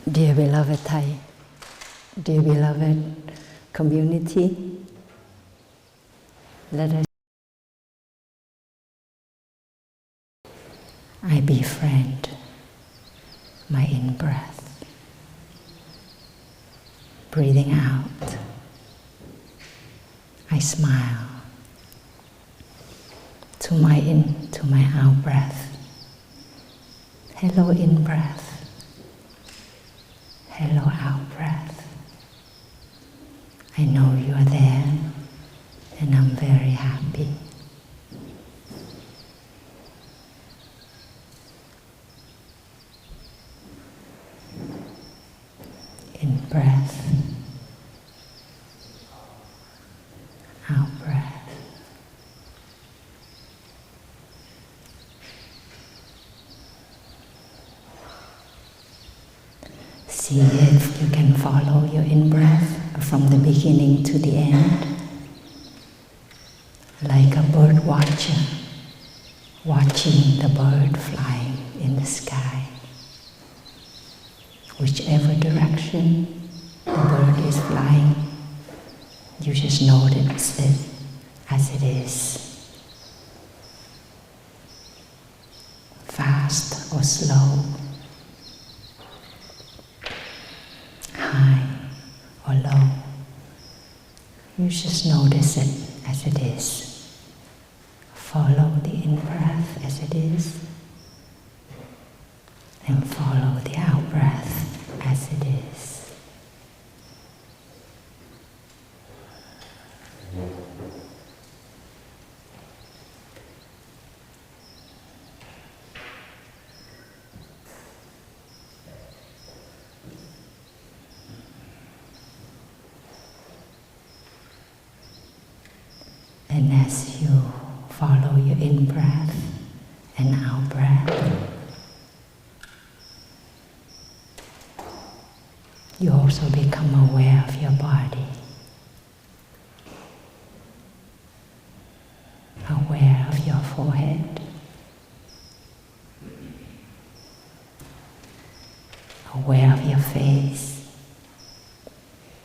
Dear beloved Thay, dear beloved community, let us I befriend my in-breath, breathing out, I smile to my out-breath. Hello in-breath, hello out-breath. I know you are there and I'm very happy. In-breath, out-breath. See if you can follow your in-breath from the beginning to the end, like a bird watcher, watching the bird flying in the sky. Whichever direction the bird is flying, you just notice it as it is. Fast or slow, high or low, you just notice it as it is. Follow the in-breath as it is, and follow the out-breath as it is. And as you follow your in-breath and out-breath, you also become aware of your body, aware of your forehead, aware of your face.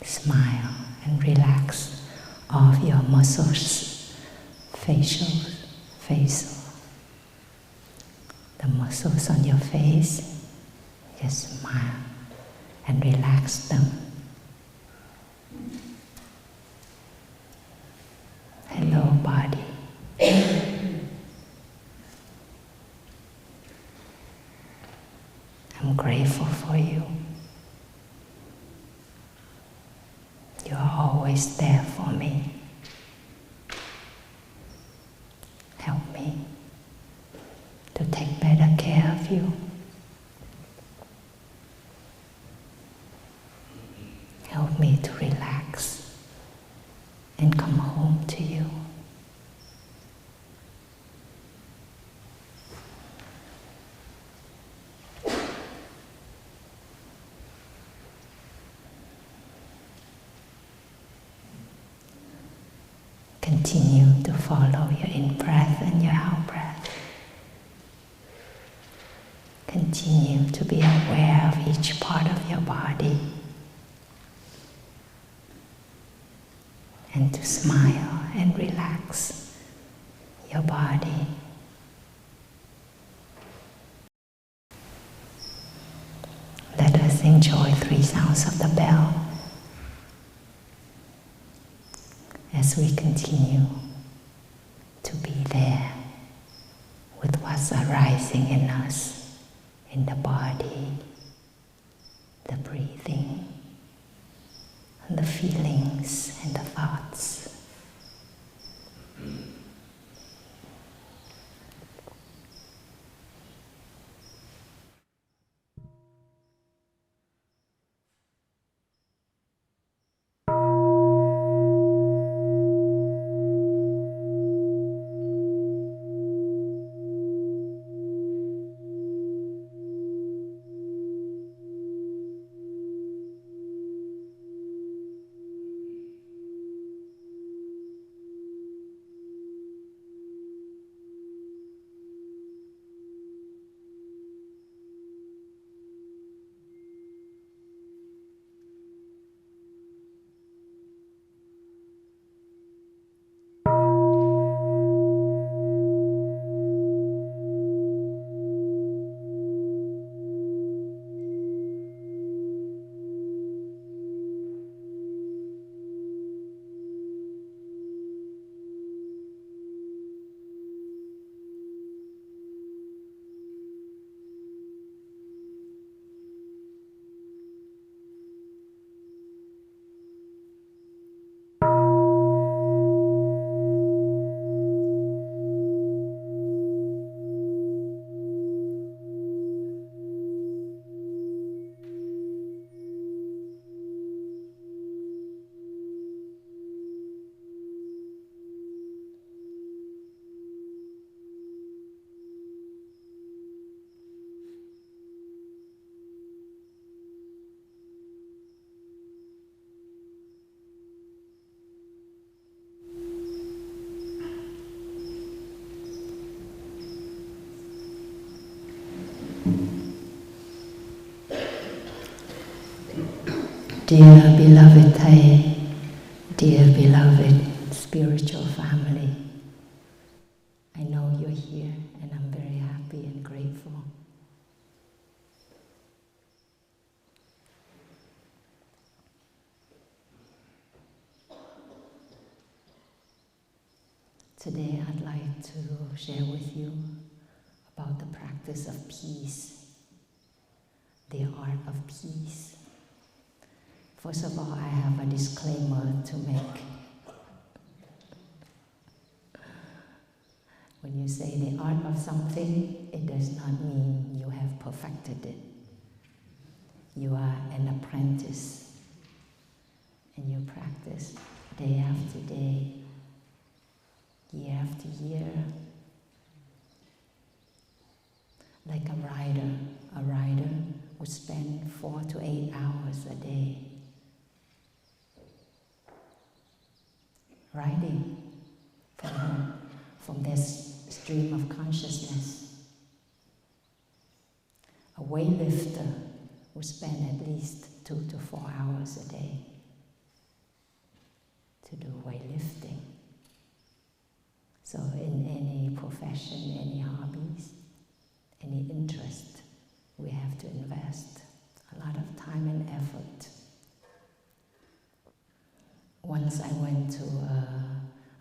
Smile and relax all of your muscles, facial. The muscles on your face, just smile and relax them. Hello, body. I'm grateful for you. You are always there for me. Help me to take better care of you. Help me to relax and come home to you. Continue to follow your in-breath and your out-breath. Continue to be aware of each part of your body and to smile and relax your body. Let us enjoy 3 sounds of the bell as we continue to be there with what's arising in us, in the body, the breathing, and the feelings and the thoughts. Dear beloved Thay, dear beloved spiritual family, I know you're here and I'm very happy and grateful. Today I'd like to share with you about the practice of peace, the art of peace. First of all, I have a disclaimer to make. When you say the art of something, it does not mean you have perfected it. You are an apprentice, and you practice day after day, year after year. Like a rider would spend 4 to 8 hours a day riding from this stream of consciousness. A weightlifter would spend at least 2 to 4 hours a day to do weightlifting. So in any profession, any hobbies, any interest, we have to invest a lot of time and effort. Once I went to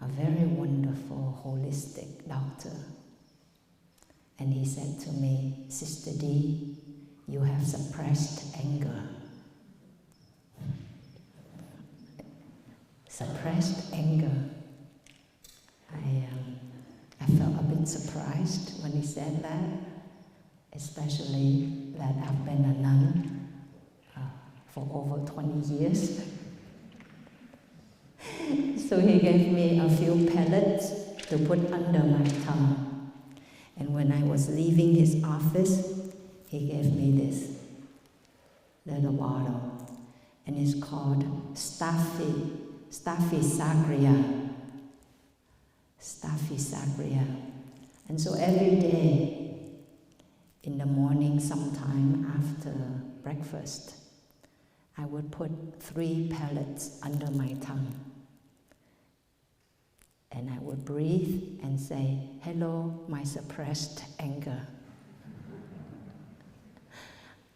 a very wonderful holistic doctor, and he said to me, "Sister D, you have suppressed anger." Suppressed anger. I felt a bit surprised when he said that, especially that I've been a nun for over 20 years. So he gave me a few pellets to put under my tongue. And when I was leaving his office, he gave me this little bottle. And it's called Staphysagria. Staphysagria. And so every day, in the morning, sometime after breakfast, I would put 3 pellets under my tongue. And I would breathe and say, "Hello, my suppressed anger."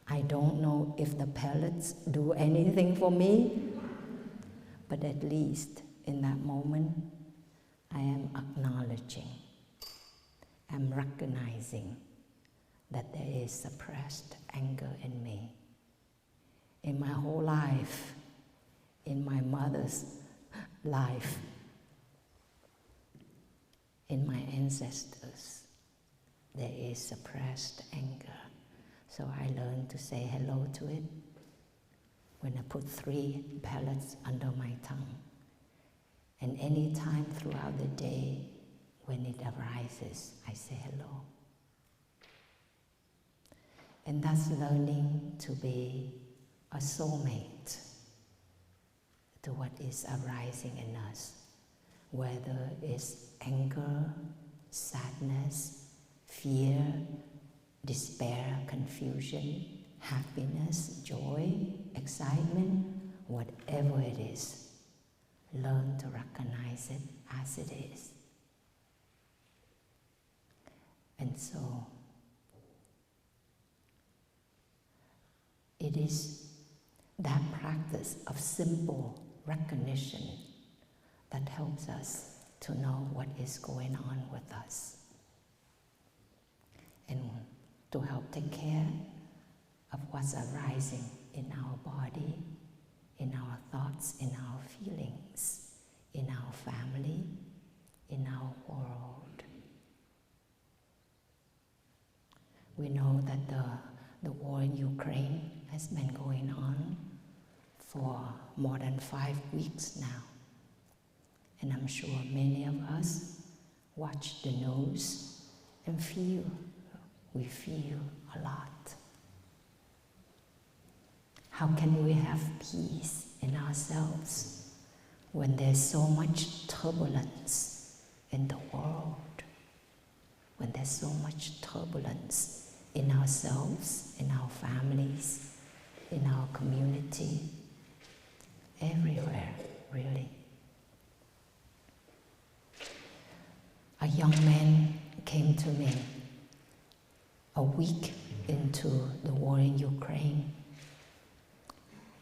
I don't know if the pellets do anything for me, but at least in that moment, I am acknowledging, I'm recognizing that there is suppressed anger in me. In my whole life, in my mother's life, in my ancestors, there is suppressed anger. So I learned to say hello to it when I put 3 pellets under my tongue. And any time throughout the day when it arises, I say hello. And that's learning to be a soulmate to what is arising in us, whether it's anger, sadness, fear, despair, confusion, happiness, joy, excitement, whatever it is. Learn to recognize it as it is. And so, it is that practice of simple recognition that helps us to know what is going on with us and to help take care of what's arising in our body, in our thoughts, in our feelings, in our family, in our world. We know that the war in Ukraine has been going on for more than 5 weeks now. And I'm sure many of us watch the news and we feel a lot. How can we have peace in ourselves when there's so much turbulence in the world? When there's so much turbulence in ourselves, in our families, in our community, everywhere, really. A young man came to me a week into the war in Ukraine.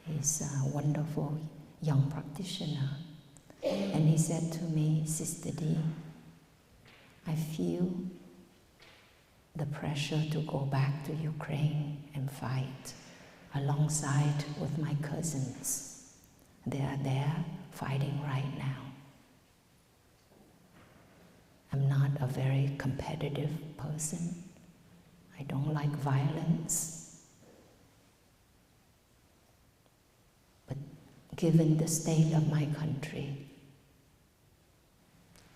He's a wonderful young practitioner. And he said to me, Sister D, I feel the pressure to go back to Ukraine and fight alongside with my cousins. They are there fighting right now. I'm not a very competitive person. I don't like violence. But given the state of my country,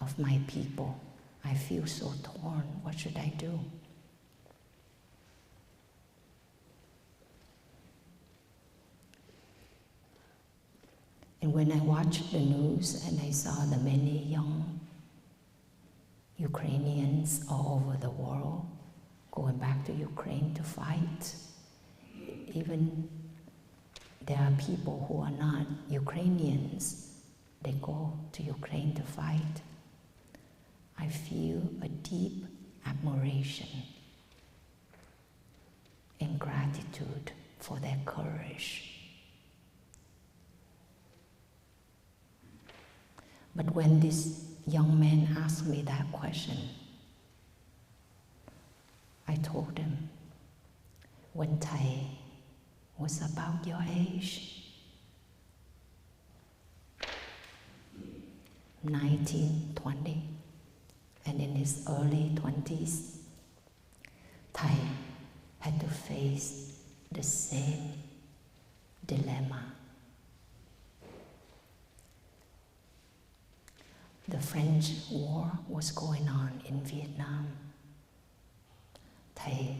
of my people, I feel so torn. What should I do? And when I watched the news and I saw the many young Ukrainians all over the world going back to Ukraine to fight, even there are people who are not Ukrainians, they go to Ukraine to fight. I feel a deep admiration and gratitude for their courage. But when this young man asked me that question, I told him, when Thay was about your age, 19, 20, and in his early 20s, Thay had to face the same dilemma. The French war was going on in Vietnam. Thay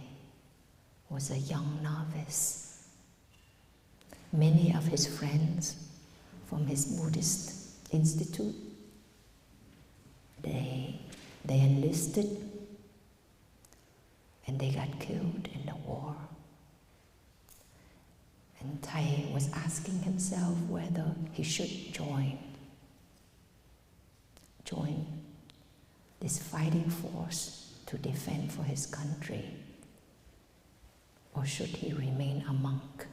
was a young novice. Many of his friends from his Buddhist institute, they enlisted and they got killed in the war. And Thay was asking himself whether he should join this fighting force to defend for his country, or should he remain a monk?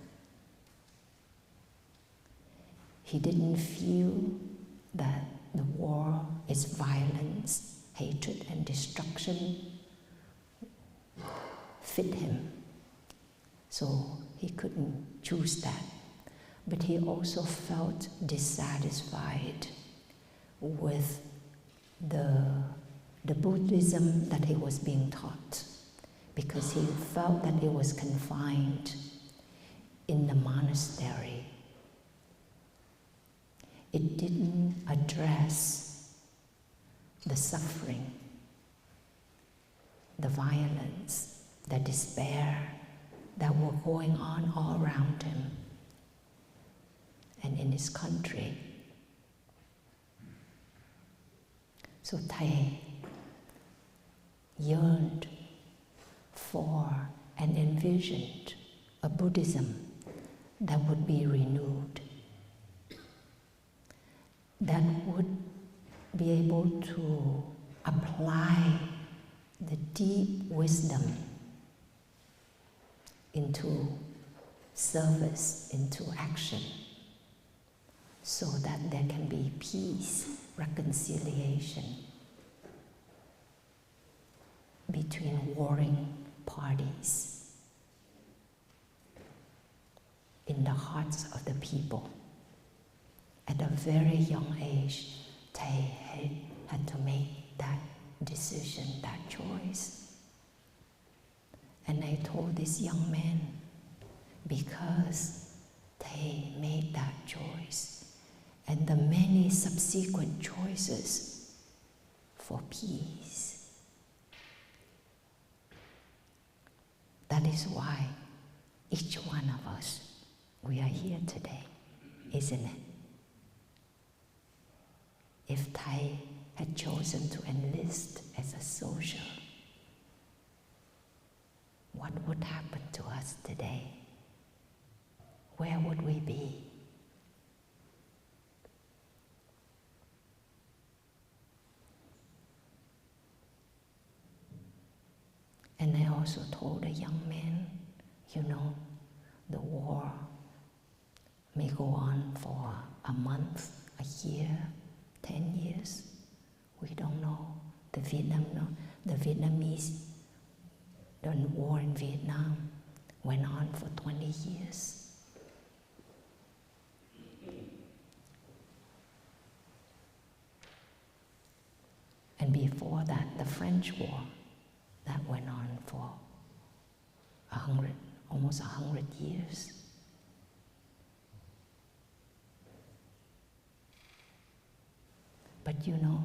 He didn't feel that the war is violence, hatred, and destruction fit him, so he couldn't choose that. But he also felt dissatisfied with the Buddhism that he was being taught, because he felt that it was confined in the monastery. It didn't address the suffering, the violence, the despair that were going on all around him and in his country. So Thay yearned for and envisioned a Buddhism that would be renewed, that would be able to apply the deep wisdom into service, into action, so that there can be peace, reconciliation between warring parties in the hearts of the people. At a very young age, Thay had to make that decision, that choice. And I told this young man, because Thay made that choice, and the many subsequent choices for peace, that is why each one of us, we are here today, isn't it? If Thay had chosen to enlist as a soldier, what would happen to us today? Where would we be? also told the young man, you know, the war may go on for a month, a year, 10 years. We don't know. The Vietnamese, the war in Vietnam went on for 20 years. And before that, the French War, that went on for almost 100 years. But you know,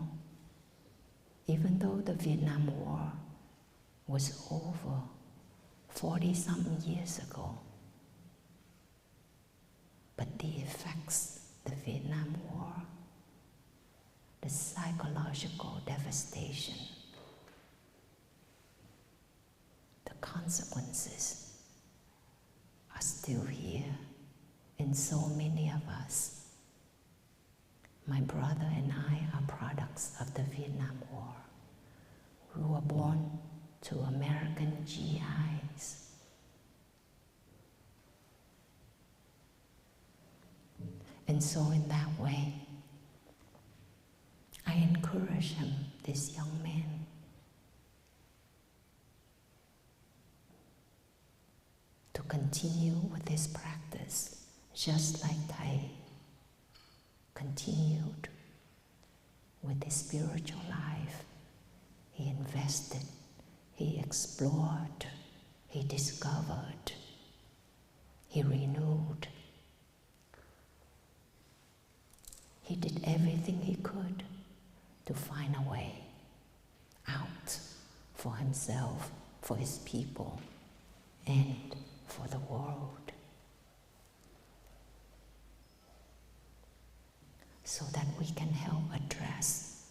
even though the Vietnam War was over 40-something years ago, but the effects, the Vietnam War, the psychological devastation, the consequences are still here in so many of us. My brother and I are products of the Vietnam War. We were born to American GIs. And so in that way, I encourage him, this young man, to continue with his practice, just like Thay continued with his spiritual life. He invested, he explored, he discovered, he renewed. He did everything he could to find a way out for himself, for his people, and for the world. So that we can help address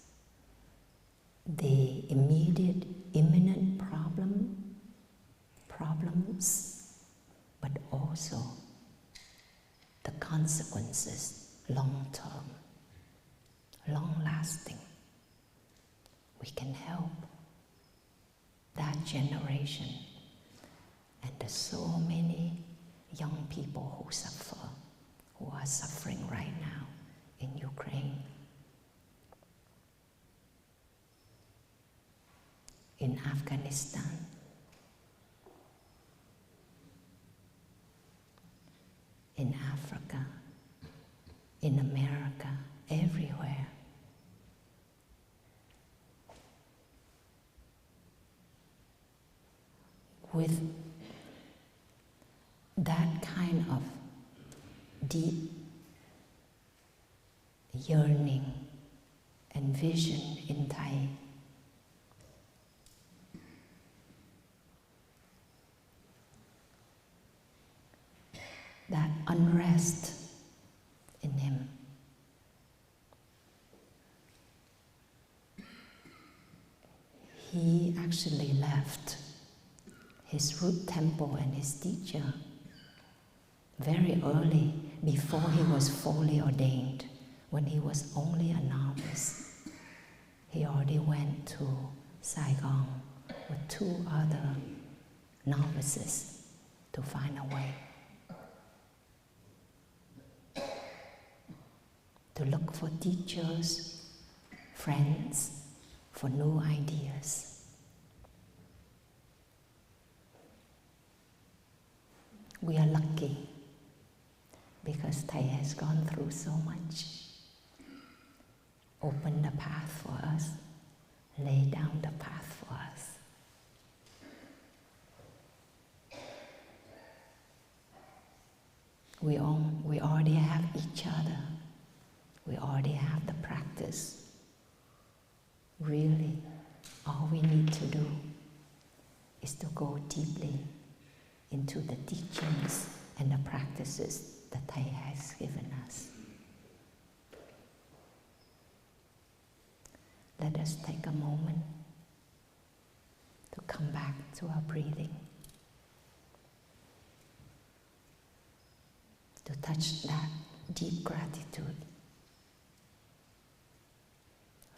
the immediate, imminent problems, but also the consequences, long-term, long-lasting. We can help that generation and there's so many young people who suffer, who are suffering right now in Ukraine, in Afghanistan, in Africa, in America, everywhere. With that kind of deep yearning and vision in Thay, that unrest in him, he actually left his root temple and his teacher very early, before he was fully ordained. When he was only a novice, he already went to Saigon with 2 other novices to find a way, to look for teachers, friends, for new ideas. We are lucky because Thay has gone through so much, opened the path for us, laid down the path for us. We already have each other. We already have the practice. Really, all we need to do is to go deeply into the teachings and the practices that Thay has given us. Let us take a moment to come back to our breathing, to touch that deep gratitude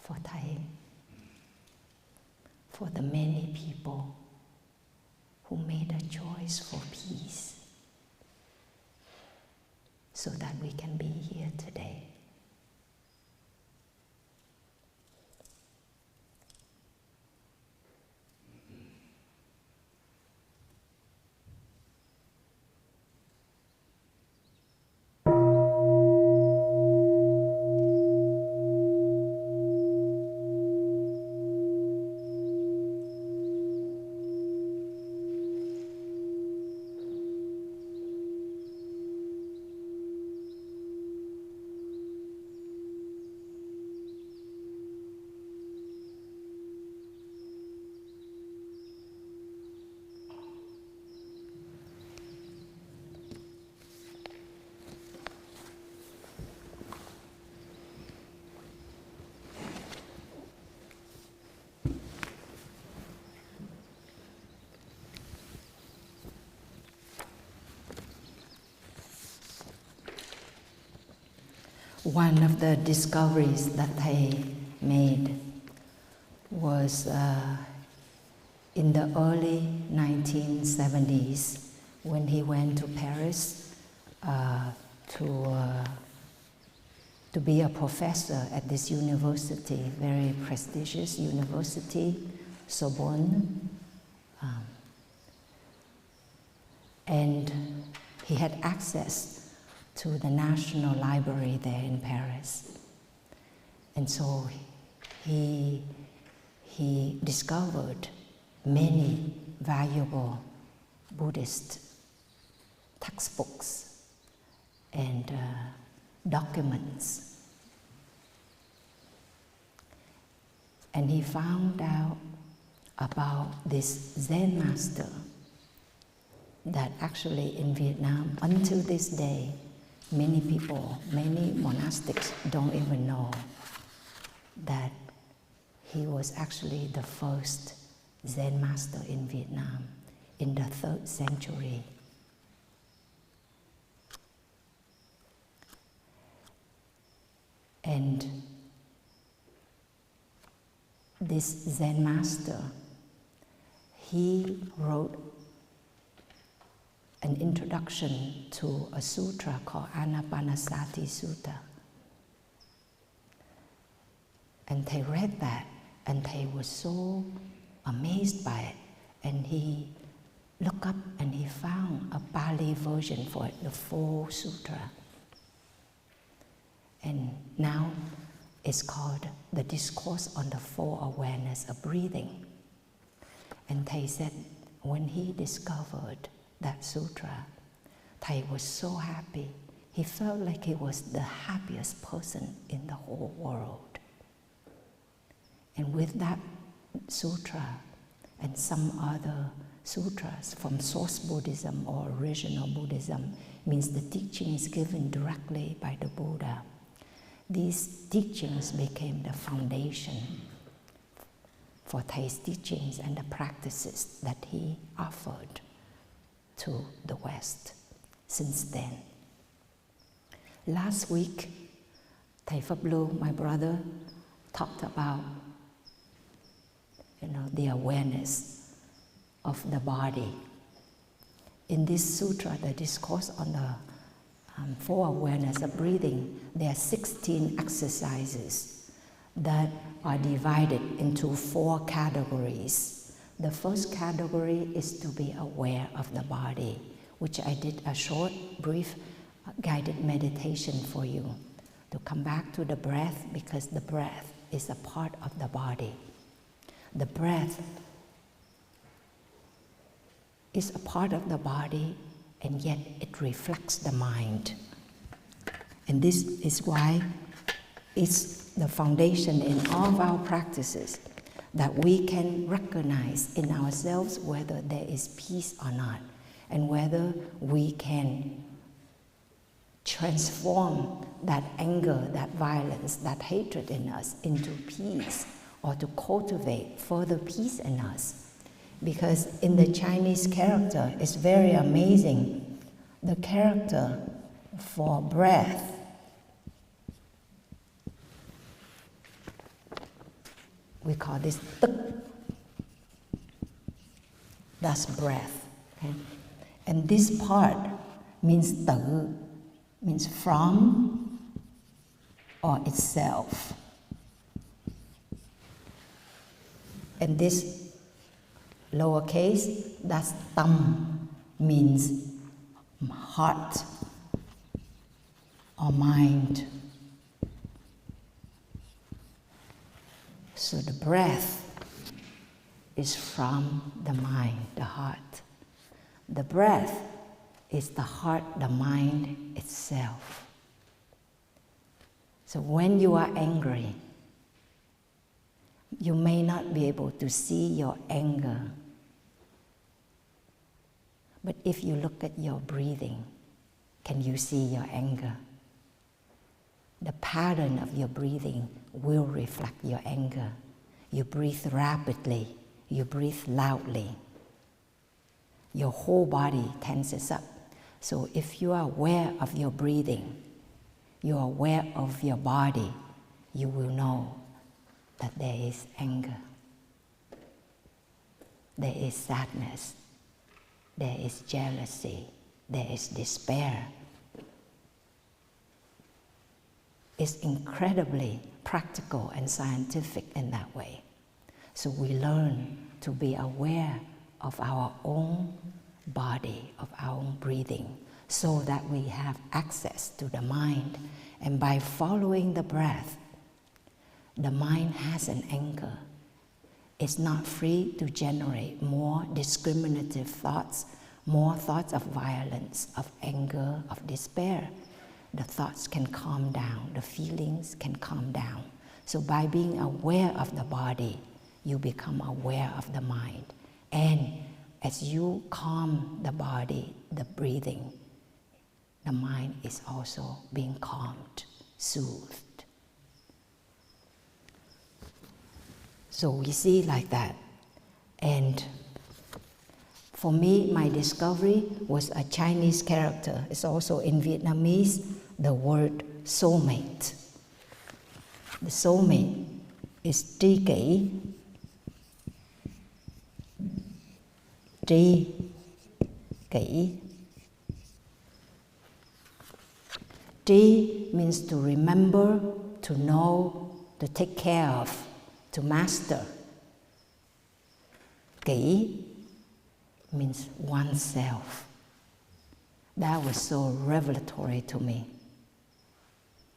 for Thay, for the many people who made a choice for peace so that we can be here today. One of the discoveries that Thay made was in the early 1970s when he went to Paris to be a professor at this university, very prestigious university, Sorbonne. And he had access to the National Library there in Paris. And so he discovered many valuable Buddhist textbooks and documents. And he found out about this Zen master that actually in Vietnam, until this day, many people, many monastics don't even know that he was actually the first Zen master in Vietnam in the 3rd century. And this Zen master, he wrote an introduction to a sutra called Anapanasati Sutta. And Thay read that, and Thay was so amazed by it. And he looked up and he found a Pali version for it, the full sutra. And now it's called the Discourse on the Full Awareness of Breathing. And Thay said, when he discovered that sutra, Thay was so happy. He felt like he was the happiest person in the whole world. And with that sutra and some other sutras from source Buddhism or original Buddhism, means the teaching is given directly by the Buddha. These teachings became the foundation for Thay's teachings and the practices that he offered to the West since then. Last week, Thay Phap Lu, my brother, talked about the awareness of the body. In this sutra, the Discourse on the Full Awareness of Breathing, there are 16 exercises that are divided into 4 categories. The first category is to be aware of the body, which I did a short, brief, guided meditation for you. To come back to the breath, because the breath is a part of the body. The breath is a part of the body, and yet it reflects the mind. And this is why it's the foundation in all of our practices, that we can recognize in ourselves whether there is peace or not, and whether we can transform that anger, that violence, that hatred in us into peace, or to cultivate further peace in us. Because in the Chinese character, it's very amazing. The character for breath we call this tuk. That's breath. Okay? And this part means tự, means from or itself. And this lowercase, that's tâm, means heart or mind. So the breath is from the mind, the heart. The breath is the heart, the mind itself. So when you are angry, you may not be able to see your anger. But if you look at your breathing, can you see your anger? The pattern of your breathing will reflect your anger. You breathe rapidly, you breathe loudly. Your whole body tenses up. So if you are aware of your breathing, you are aware of your body, you will know that there is anger, there is sadness, there is jealousy, there is despair. It's incredibly practical and scientific in that way. So we learn to be aware of our own body, of our own breathing, so that we have access to the mind. And by following the breath, the mind has an anchor. It's not free to generate more discriminative thoughts, more thoughts of violence, of anger, of despair. The thoughts can calm down, the feelings can calm down. So by being aware of the body, you become aware of the mind. And as you calm the body, the breathing, the mind is also being calmed, soothed. So we see like that. And for me, my discovery was a Chinese character. It's also in Vietnamese, the word soulmate. The soulmate is tri kỷ. Tri kỷ. Tri means to remember, to know, to take care of, to master. Kỷ means oneself. That was so revelatory to me.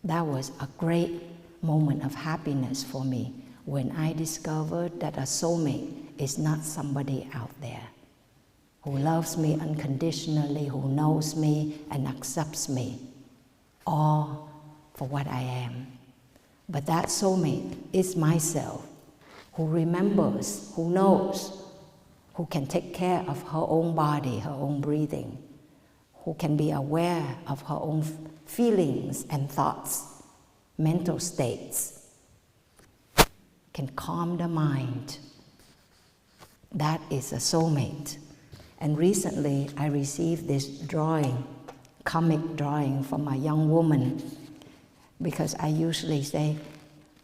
That was a great moment of happiness for me when I discovered that a soulmate is not somebody out there who loves me unconditionally, who knows me and accepts me, all for what I am. But that soulmate is myself, who remembers, who knows, who can take care of her own body, her own breathing, who can be aware of her own feelings and thoughts, mental states, can calm the mind. That is a soulmate. And recently I received this drawing, comic drawing from a young woman, because I usually say,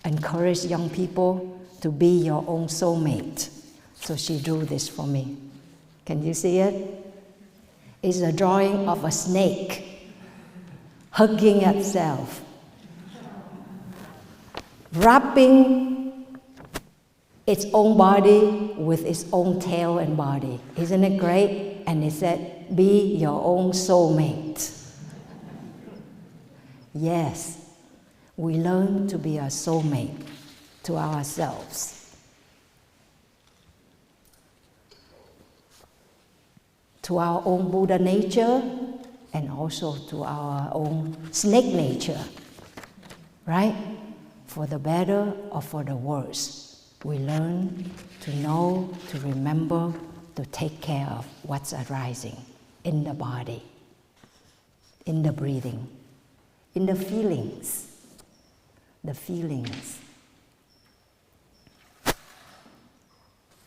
encourage young people to be your own soulmate. So she drew this for me. Can you see it? It's a drawing of a snake hugging itself, wrapping its own body with its own tail and body. Isn't it great? And it said, be your own soulmate. Yes, we learn to be a soulmate to ourselves. To our own Buddha nature and also to our own snake nature, right? For the better or for the worse, we learn to know, to remember, to take care of what's arising in the body, in the breathing, in the feelings. The feelings.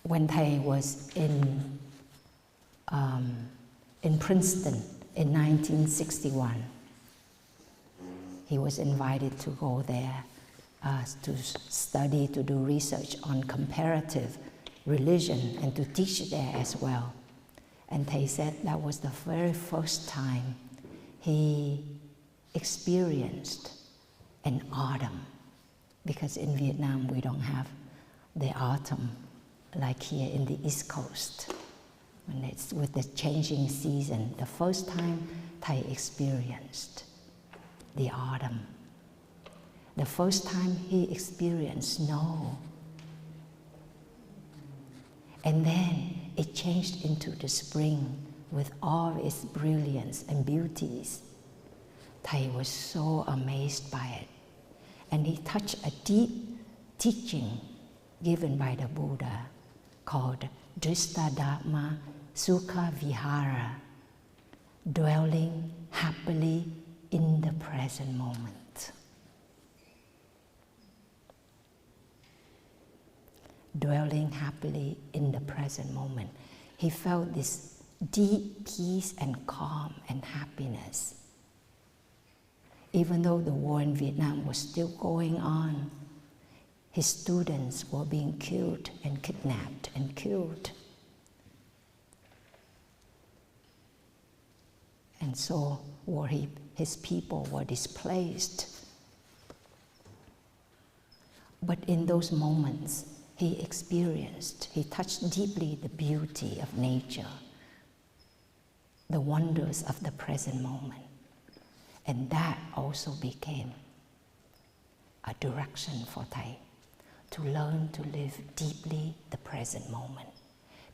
When Thay was in Princeton in 1961, he was invited to go there to study, to do research on comparative religion and to teach there as well. And Thay said that was the very first time he experienced an autumn, because in Vietnam we don't have the autumn like here in the East Coast. When it's with the changing season, the first time Thay experienced the autumn. The first time he experienced snow. And then it changed into the spring with all its brilliance and beauties. Thay was so amazed by it. And he touched a deep teaching given by the Buddha called Drista Dharma Sukha Vihara, dwelling happily in the present moment. Dwelling happily in the present moment. He felt this deep peace and calm and happiness. Even though the war in Vietnam was still going on, his students were being killed and kidnapped and killed. And so his people were displaced. But in those moments, he touched deeply the beauty of nature, the wonders of the present moment. And that also became a direction for Thay, to learn to live deeply the present moment.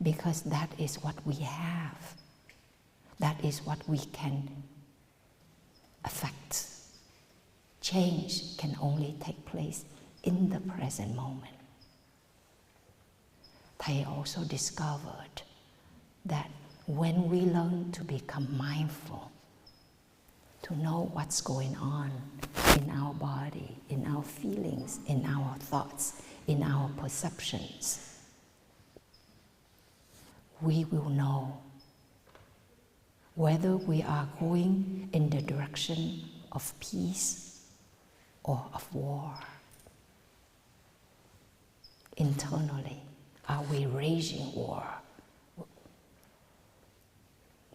Because that is what we have. That is what we can affect. Change can only take place in the present moment. Thay also discovered that when we learn to become mindful, to know what's going on in our body, in our feelings, in our thoughts, in our perceptions, we will know whether we are going in the direction of peace or of war. Internally, are we waging war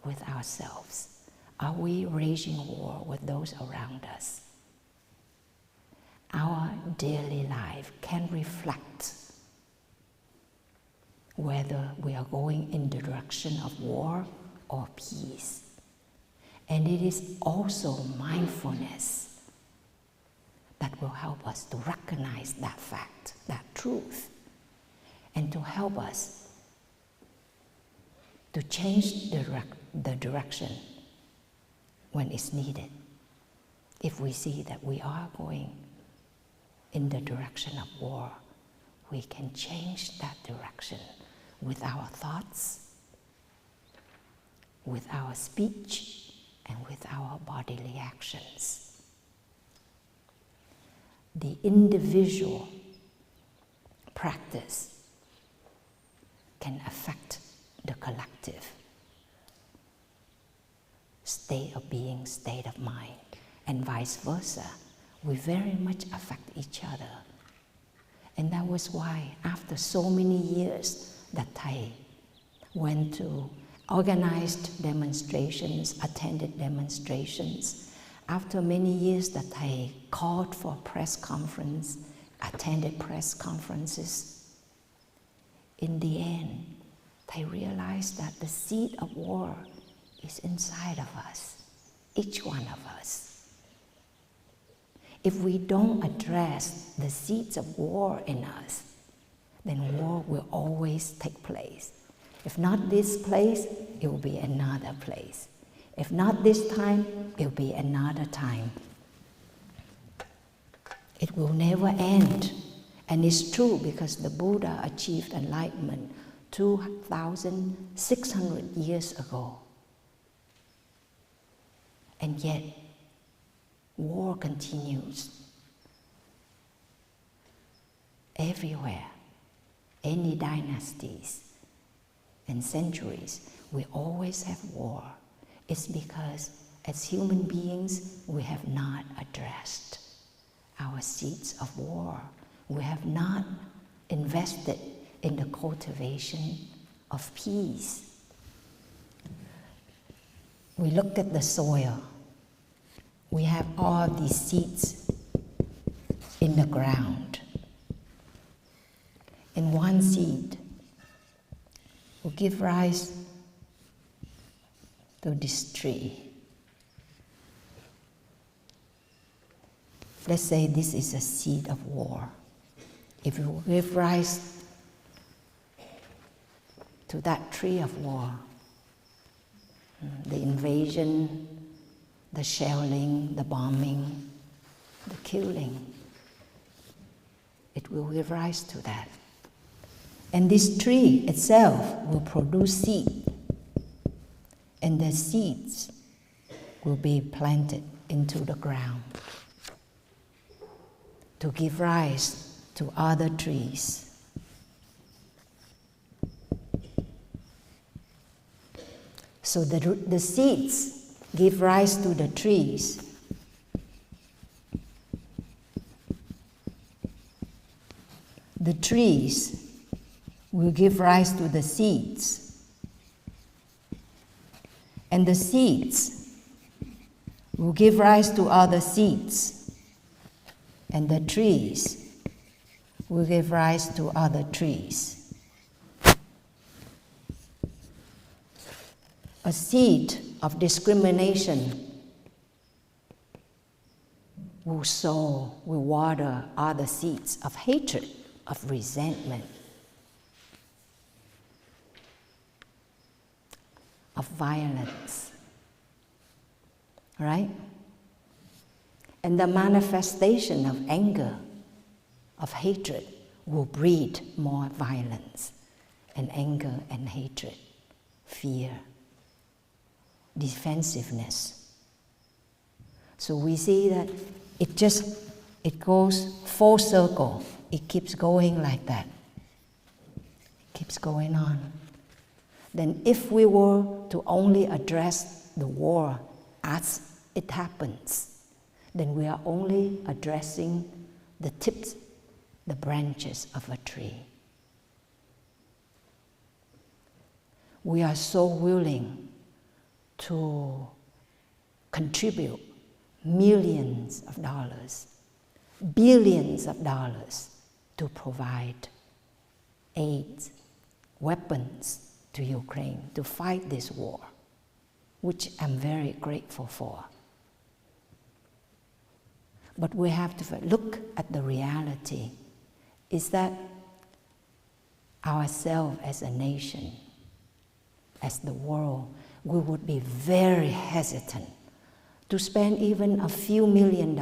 with ourselves? Are we waging war with those around us? Our daily life can reflect whether we are going in the direction of war or peace. And it is also mindfulness that will help us to recognize that fact, that truth, and to help us to change the direction when it's needed. If we see that we are going in the direction of war, we can change that direction with our thoughts, with our speech, and with our bodily actions. The individual practice can affect the collective state of being, state of mind, and vice versa. We very much affect each other. And that was why, after so many years, that Thay went to organized demonstrations, attended demonstrations. After many years, that Thay called for press conference, attended press conferences. In the end, Thay realized that the seed of war is inside of us, each one of us. If we don't address the seeds of war in us, then war will always take place. If not this place, it will be another place. If not this time, it will be another time. It will never end. And it's true because the Buddha achieved enlightenment 2,600 years ago. And yet, war continues everywhere. Any dynasties and centuries, we always have war. It's because as human beings, we have not addressed our seeds of war. We have not invested in the cultivation of peace. we look at the soil. We have all these seeds in the ground. And one seed will give rise to this tree. Let's say this is a seed of war. If you give rise to that tree of war, the invasion, the shelling, the bombing, the killing, it will give rise to that. And this tree itself will produce seed, and the seeds will be planted into the ground to give rise to other trees. So the seeds give rise to the trees. The trees will give rise to the seeds. And the seeds will give rise to other seeds. And the trees will give rise to other trees. A seed of discrimination will water other seeds of hatred, of resentment, of violence, right? And the manifestation of anger, of hatred, will breed more violence and anger and hatred, fear, defensiveness. So we see that it goes full circle. It keeps going like that. It keeps going on. Then if we were to only address the war as it happens, then we are only addressing the tips, the branches of a tree. We are so willing to contribute millions of dollars, billions of dollars to provide aid, weapons to Ukraine to fight this war, which I'm very grateful for. But we have to look at the reality, is that ourselves as a nation, as the world, we would be very hesitant to spend even a few $1 million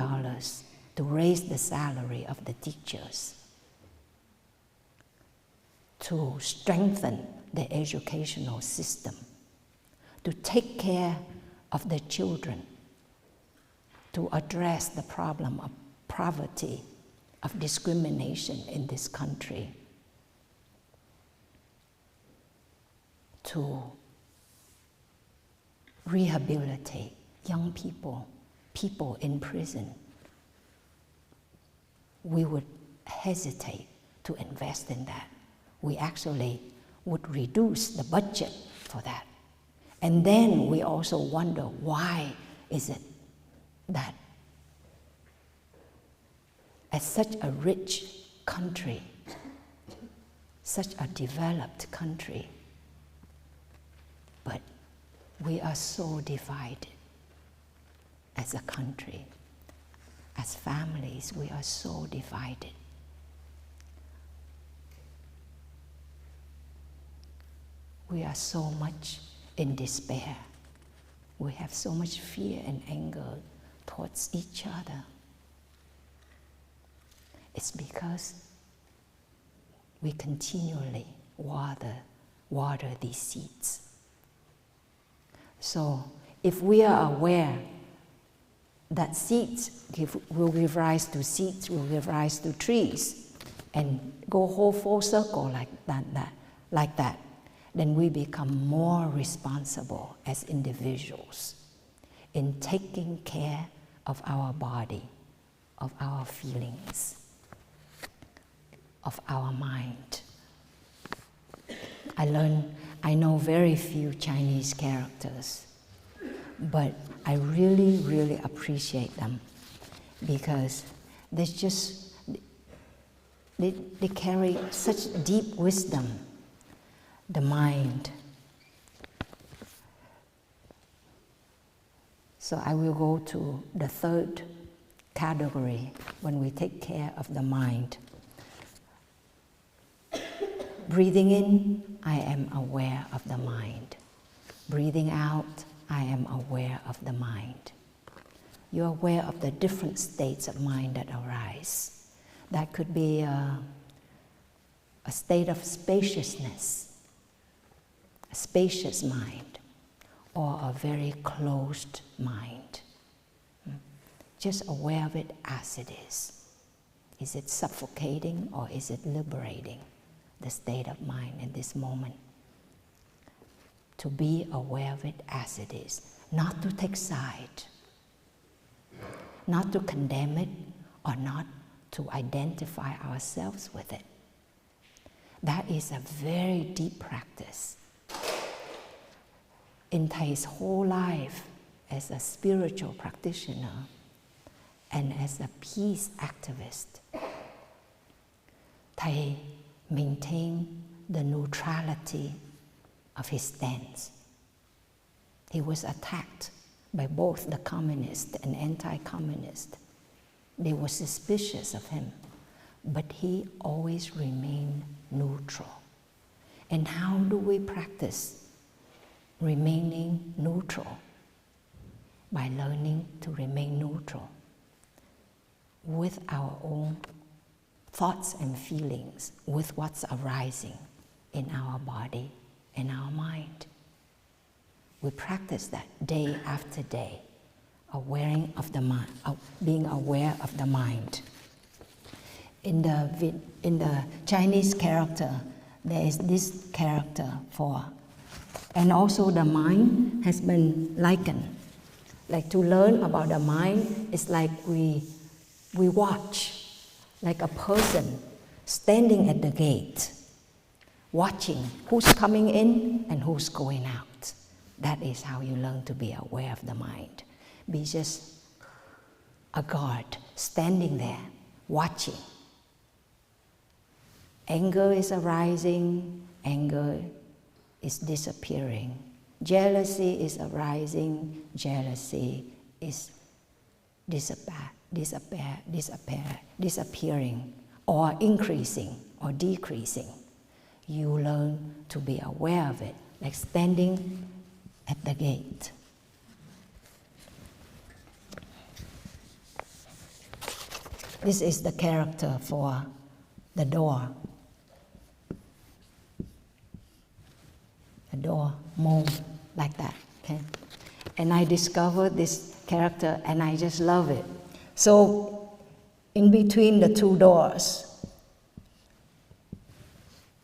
to raise the salary of the teachers, to strengthen the educational system, to take care of the children, to address the problem of poverty, of discrimination in this country, to rehabilitate young people, people in prison. We would hesitate to invest in that. We actually would reduce the budget for that. And then we also wonder, why is it that as such a rich country, such a developed country, but we are so divided as a country, as families, we are so divided. We are so much in despair. We have so much fear and anger towards each other. It's because we continually water these seeds. So if we are aware that seeds will give rise to seeds, will give rise to trees, and go whole full circle like that, then we become more responsible as individuals in taking care of our body, of our feelings, of our mind. I know very few Chinese characters, but I really, really appreciate them because they carry such deep wisdom. The mind. So I will go to the third category when we take care of the mind. Breathing in, I am aware of the mind. Breathing out, I am aware of the mind. You're aware of the different states of mind that arise. That could be a state of spaciousness, a spacious mind, or a very closed mind. Just aware of it as it is. Is it suffocating or is it liberating? The state of mind in this moment. To be aware of it as it is. Not to take side. Not to condemn it or not to identify ourselves with it. That is a very deep practice. In Thay's whole life as a spiritual practitioner and as a peace activist, Thay maintained the neutrality of his stance. He was attacked by both the communist and anti-communist. They were suspicious of him, but he always remained neutral. And how do we practice remaining neutral? By learning to remain neutral with our own thoughts and feelings, with what's arising in our body and our mind. We practice that day after day, being aware of the mind. In the Chinese character, there is this character for, and also the mind has been likened. Like to learn about the mind, it's like we watch, like a person standing at the gate, watching who's coming in and who's going out. That is how you learn to be aware of the mind. Be just a guard standing there, watching. Anger is arising, anger is disappearing. Jealousy is arising, jealousy is disappearing, or increasing or decreasing. You learn to be aware of it, like standing at the gate. This is the character for the door. The door move like that, okay? And I discovered this character and I just love it. So, in between the two doors,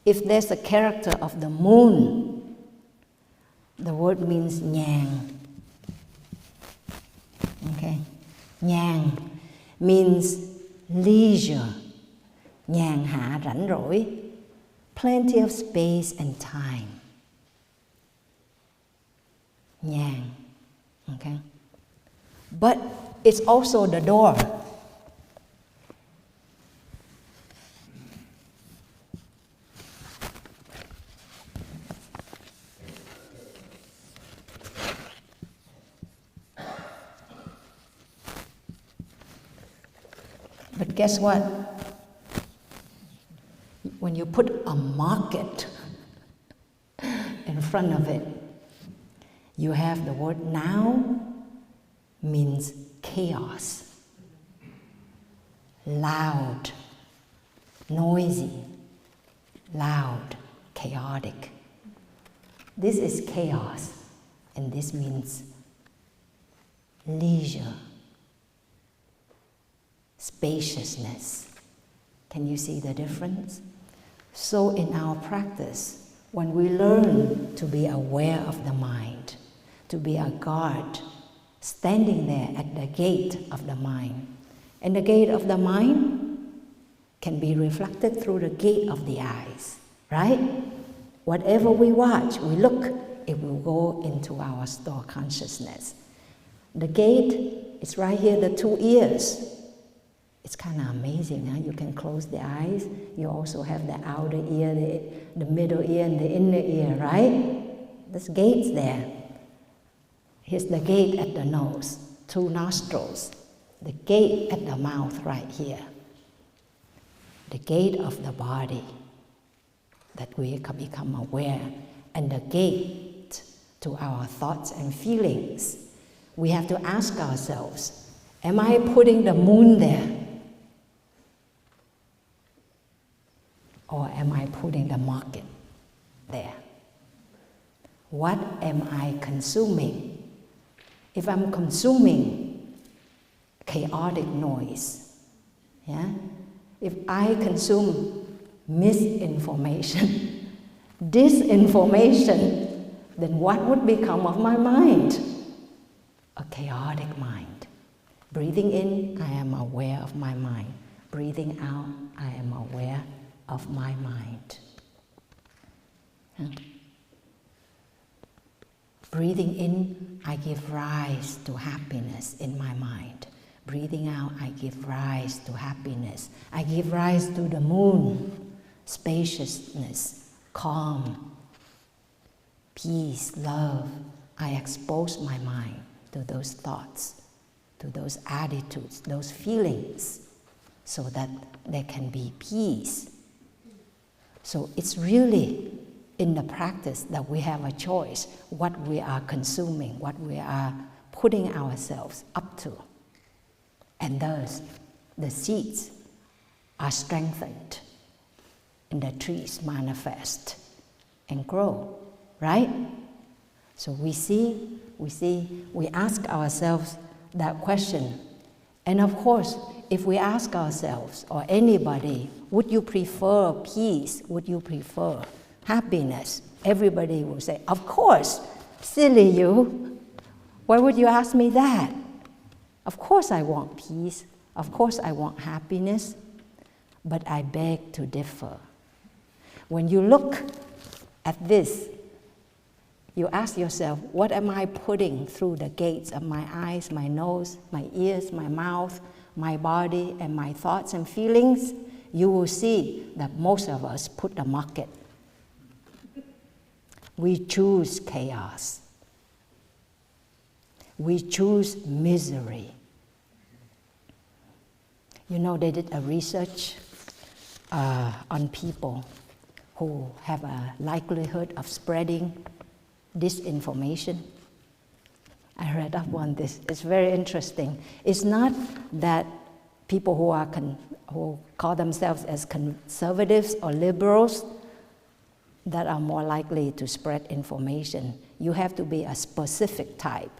if there's a character of the moon, the word means nhàn. Okay? Nhàn means leisure. Nhàn hạ rảnh rỗi. Plenty of space and time. Nhàn. Okay? But it's also the door. But guess what? When you put a market in front of it, you have the word now means chaos, loud, noisy, loud, chaotic. This is chaos, and this means leisure, spaciousness. Can you see the difference? So in our practice, when we learn to be aware of the mind, to be a guard, standing there at the gate of the mind. And the gate of the mind can be reflected through the gate of the eyes, right? Whatever we watch, we look, it will go into our store consciousness. The gate is right here, the two ears. It's kind of amazing, huh? You can close the eyes. You also have the outer ear, the middle ear, and the inner ear, right? There's gates there. Here's the gate at the nose, two nostrils. The gate at the mouth right here. The gate of the body that we can become aware. And the gate to our thoughts and feelings. We have to ask ourselves, am I putting the moon there? Or am I putting the market there? What am I consuming? If I'm consuming chaotic noise, yeah? If I consume misinformation, disinformation, then what would become of my mind? A chaotic mind. Breathing in, I am aware of my mind. Breathing out, I am aware of my mind. Breathing in, I give rise to happiness in my mind. Breathing out, I give rise to happiness. I give rise to the moon, spaciousness, calm, peace, love. I expose my mind to those thoughts, to those attitudes, those feelings, so that there can be peace. So it's really in the practice that we have a choice what we are consuming, what we are putting ourselves up to. And thus, the seeds are strengthened and the trees manifest and grow, right? So we ask ourselves that question. And of course, if we ask ourselves, or anybody, would you prefer peace? Would you prefer happiness? Everybody will say, of course, silly you. Why would you ask me that? Of course I want peace. Of course I want happiness. But I beg to differ. When you look at this, you ask yourself, what am I putting through the gates of my eyes, my nose, my ears, my mouth, my body, and my thoughts and feelings? You will see that most of us put the market. We choose chaos. We choose misery. You know, they did a research on people who have a likelihood of spreading disinformation. I read up on this. It's very interesting. It's not that people who call themselves as conservatives or liberals that are more likely to spread information. You have to be a specific type.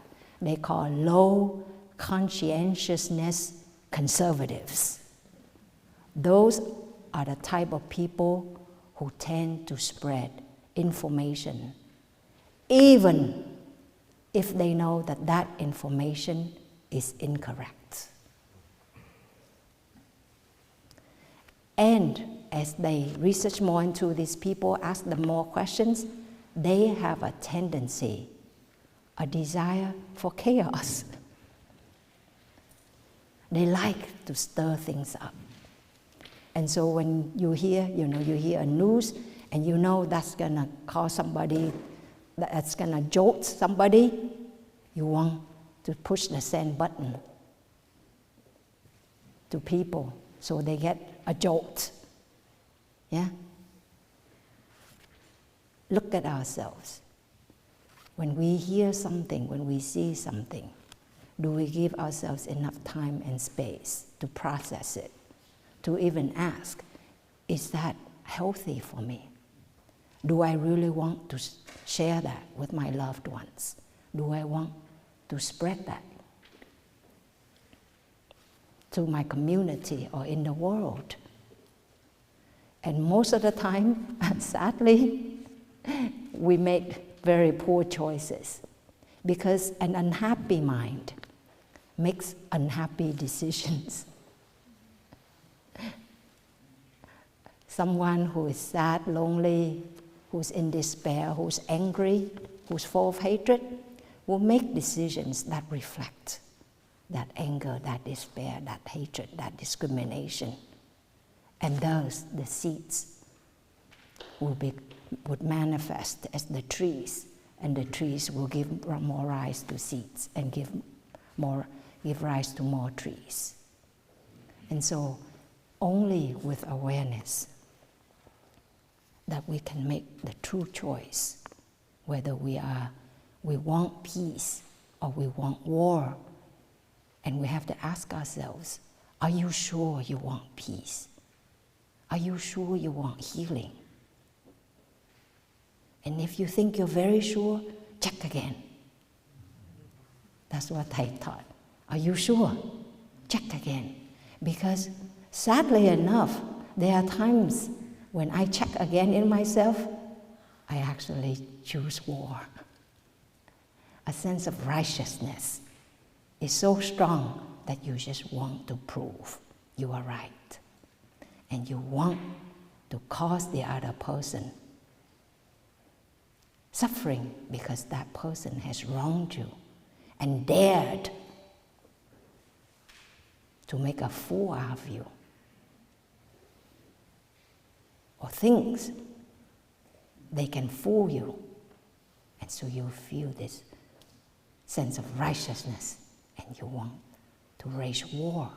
They call low conscientiousness conservatives. Those are the type of people who tend to spread information, even if they know that that information is incorrect. And as they research more into these people, ask them more questions, they have a tendency, a desire for chaos. They like to stir things up. And so when you hear a news, and you know that's gonna cause somebody, that's gonna jolt somebody, you want to push the send button to people so they get a jolt. Yeah? Look at ourselves. When we hear something, when we see something, do we give ourselves enough time and space to process it, to even ask, is that healthy for me? Do I really want to share that with my loved ones? Do I want to spread that to my community or in the world? And most of the time, sadly, we make very poor choices because an unhappy mind makes unhappy decisions. Someone who is sad, lonely, who's in despair, who's angry, who's full of hatred, will make decisions that reflect that anger, that despair, that hatred, that discrimination. And thus the seeds would manifest as the trees, and the trees will give more rise to seeds and give rise to more trees. And so only with awareness that we can make the true choice, whether we want peace or we want war. And we have to ask ourselves, are you sure you want peace? Are you sure you want healing? And if you think you're very sure, check again. That's what Thay taught. Are you sure? Check again. Because sadly enough, there are times when I check again in myself, I actually choose war. A sense of righteousness is so strong that you just want to prove you are right. And you want to cause the other person suffering because that person has wronged you and dared to make a fool out of you, or thinks they can fool you. And so you feel this sense of righteousness and you want to wage war.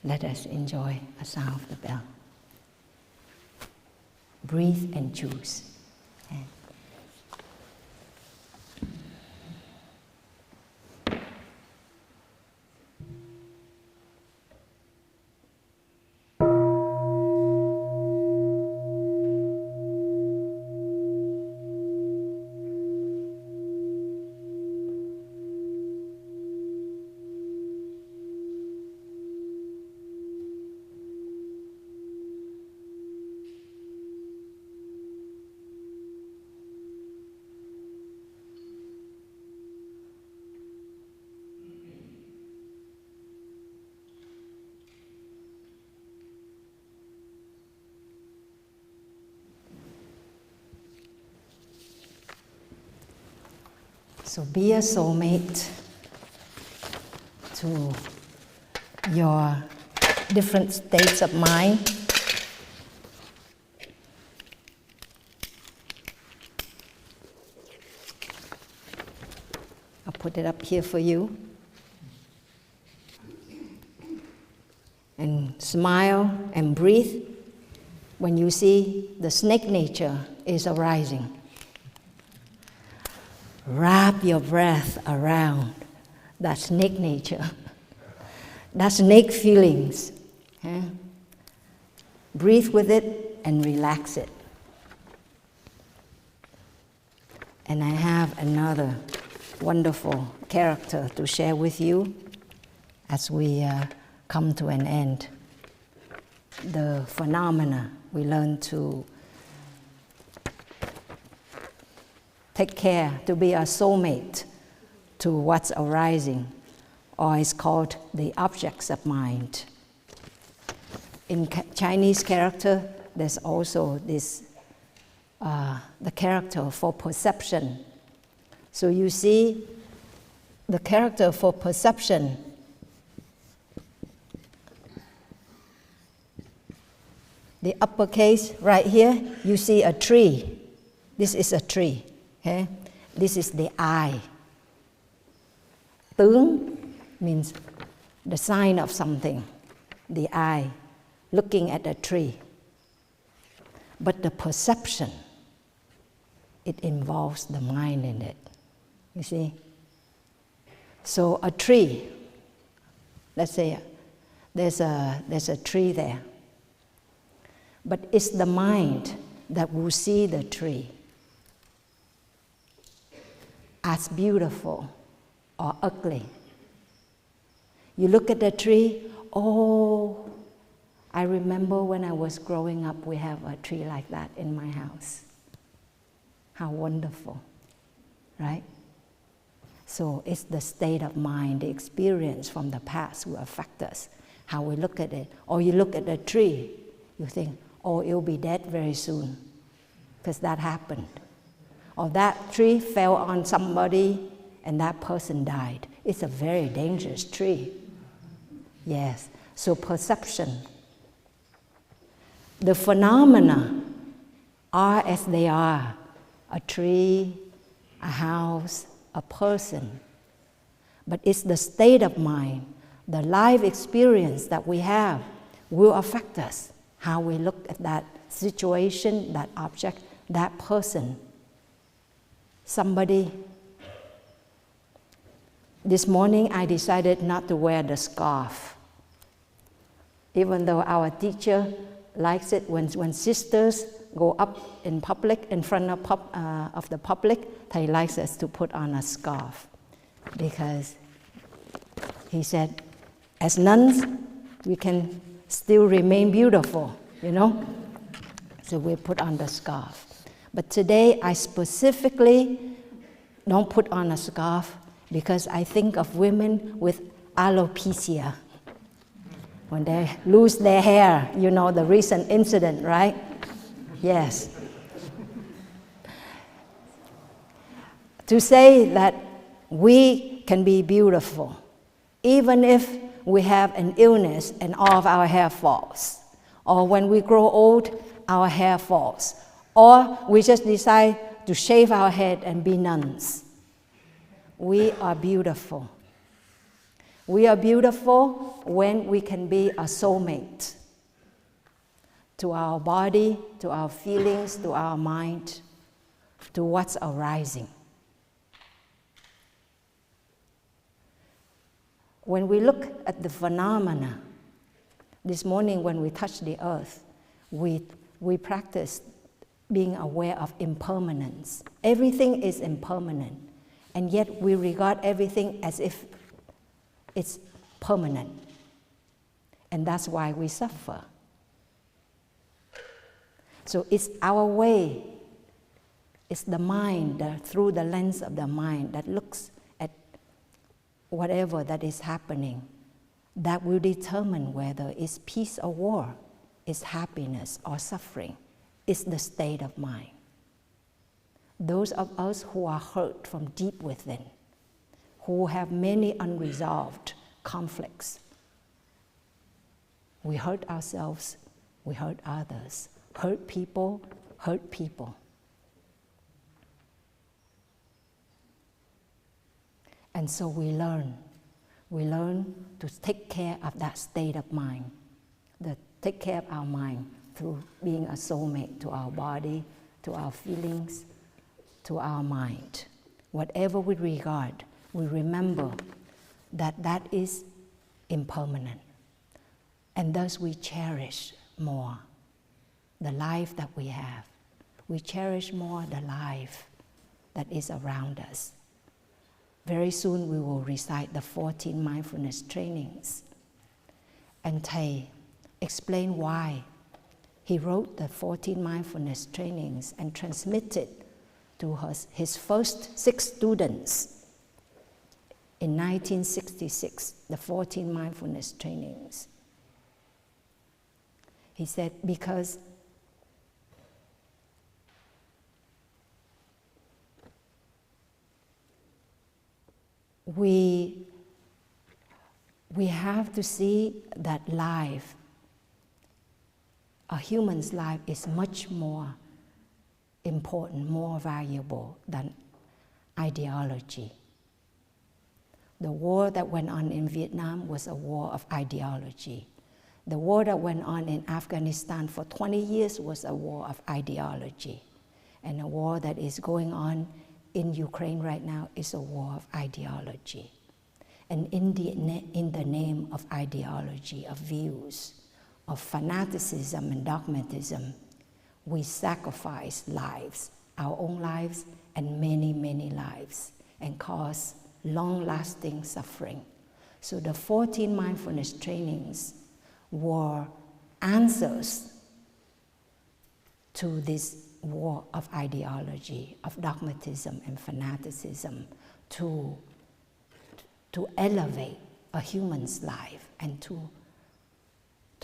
Let us enjoy a sound of the bell. Breathe and choose. And so be a soulmate to your different states of mind. I'll put it up here for you. And smile and breathe when you see the snake nature is arising. Wrap your breath around that snake nature, that snake feelings. Breathe with it and relax it. And I have another wonderful character to share with you as we come to an end. The phenomena we learn to take care, to be a soulmate to what's arising, or it's called the objects of mind. In Chinese character, there's also this, the character for perception. So you see the character for perception. The uppercase right here, you see a tree. This is a tree. Okay? This is the eye. Tướng means the sign of something, the eye, looking at a tree. But the perception, it involves the mind in it. You see? So a tree, let's say there's a tree there. But it's the mind that will see the tree as beautiful or ugly. You look at the tree, oh, I remember when I was growing up, we have a tree like that in my house. How wonderful, right? So it's the state of mind, the experience from the past will affect us, how we look at it. Or you look at the tree, you think, oh, it'll be dead very soon, because that happened. or that tree fell on somebody and that person died. It's a very dangerous tree. Yes, so perception. The phenomena are as they are, a tree, a house, a person. But it's the state of mind, the life experience that we have will affect us, how we look at that situation, that object, that person. Somebody, this morning I decided not to wear the scarf, even though our teacher likes it when sisters go up in public, in front of the public. Thay likes us to put on a scarf because he said, as nuns, we can still remain beautiful, you know? So we put on the scarf. But today I specifically don't put on a scarf because I think of women with alopecia. When they lose their hair, you know the recent incident, right? Yes. To say that we can be beautiful, even if we have an illness and all of our hair falls, or when we grow old, our hair falls, or we just decide to shave our head and be nuns. We are beautiful. We are beautiful when we can be a soulmate to our body, to our feelings, to our mind, to what's arising. When we look at the phenomena, this morning when we touch the earth, we practice being aware of impermanence. Everything is impermanent, and yet we regard everything as if it's permanent. And that's why we suffer. So it's our way, it's the mind, through the lens of the mind that looks at whatever that is happening, that will determine whether it's peace or war, it's happiness or suffering. It's the state of mind. Those of us who are hurt from deep within, who have many unresolved conflicts, we hurt ourselves, we hurt others. Hurt people, hurt people. And so we learn to take care of that state of mind, take care of our mind through being a soulmate to our body, to our feelings, to our mind. Whatever we regard, we remember that that is impermanent. And thus we cherish more the life that we have. We cherish more the life that is around us. Very soon we will recite the 14 Mindfulness Trainings. And Thay explained why he wrote the 14 Mindfulness Trainings and transmitted to his first 6 students in 1966, the 14 Mindfulness Trainings. He said, because we have to see that life, a human's life, is much more important, more valuable than ideology. The war that went on in Vietnam was a war of ideology. The war that went on in Afghanistan for 20 years was a war of ideology. And the war that is going on in Ukraine right now is a war of ideology. And in the name of ideology, of views, of fanaticism and dogmatism, we sacrifice lives, our own lives and many, many lives, and cause long-lasting suffering. So the 14 Mindfulness Trainings were answers to this war of ideology, of dogmatism and fanaticism, to elevate a human's life and to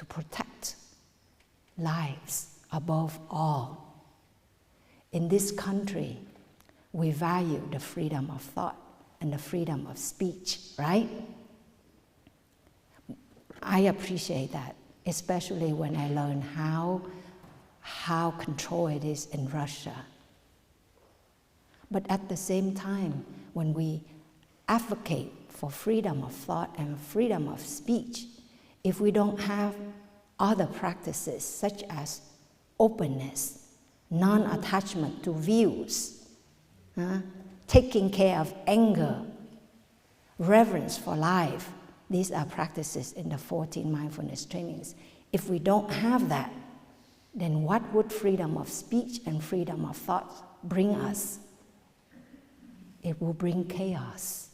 protect lives above all. In this country, we value the freedom of thought and the freedom of speech, right? I appreciate that, especially when I learn how controlled it is in Russia. But at the same time, when we advocate for freedom of thought and freedom of speech, if we don't have other practices such as openness, non-attachment to views, taking care of anger, reverence for life, these are practices in the 14 Mindfulness Trainings. If we don't have that, then what would freedom of speech and freedom of thought bring us? It will bring chaos.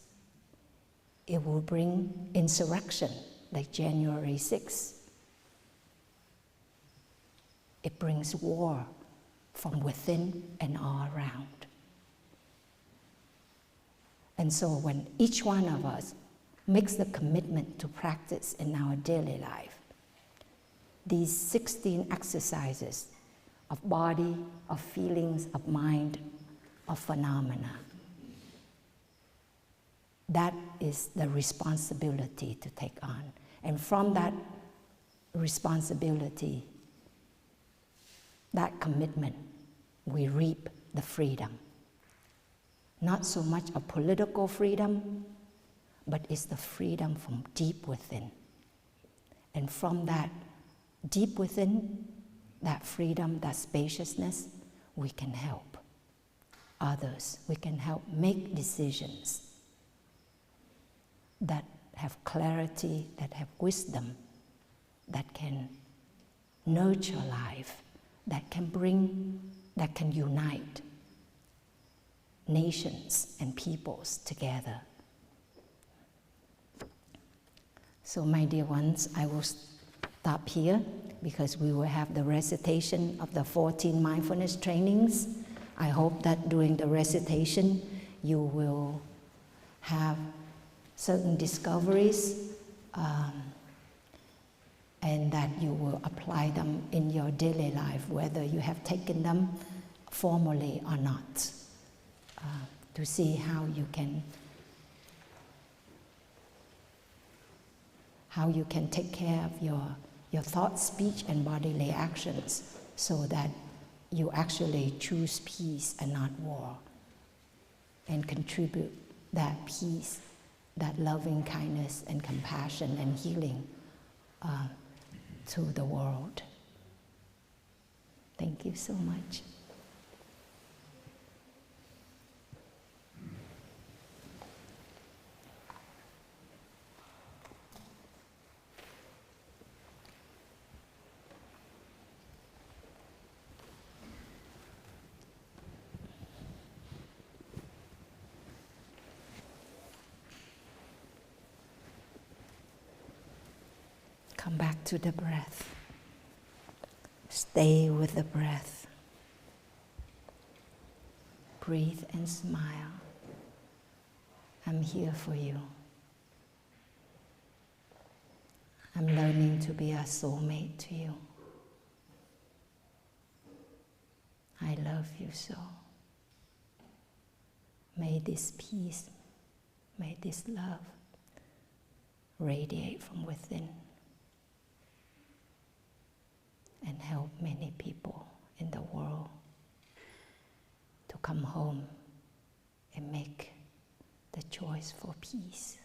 It will bring insurrection, like January 6th. It brings war from within and all around. And so when each one of us makes the commitment to practice in our daily life, these 16 exercises of body, of feelings, of mind, of phenomena, that is the responsibility to take on. And from that responsibility, that commitment, we reap the freedom. Not so much a political freedom, but it's the freedom from deep within. And from that deep within, that freedom, that spaciousness, we can help others. We can help make decisions that have clarity, that have wisdom, that can nurture life, that can unite nations and peoples together. So my dear ones, I will stop here because we will have the recitation of the 14 Mindfulness Trainings. I hope that during the recitation you will have certain discoveries and that you will apply them in your daily life, whether you have taken them formally or not, to see how you can take care of your thought, speech, and bodily actions so that you actually choose peace and not war, and contribute that peace, that loving kindness and compassion and healing to the world. Thank you so much. Come back to the breath. Stay with the breath. Breathe and smile. I'm here for you. I'm learning to be a soulmate to you. I love you so. May this peace, may this love radiate from within and help many people in the world to come home and make the choice for peace.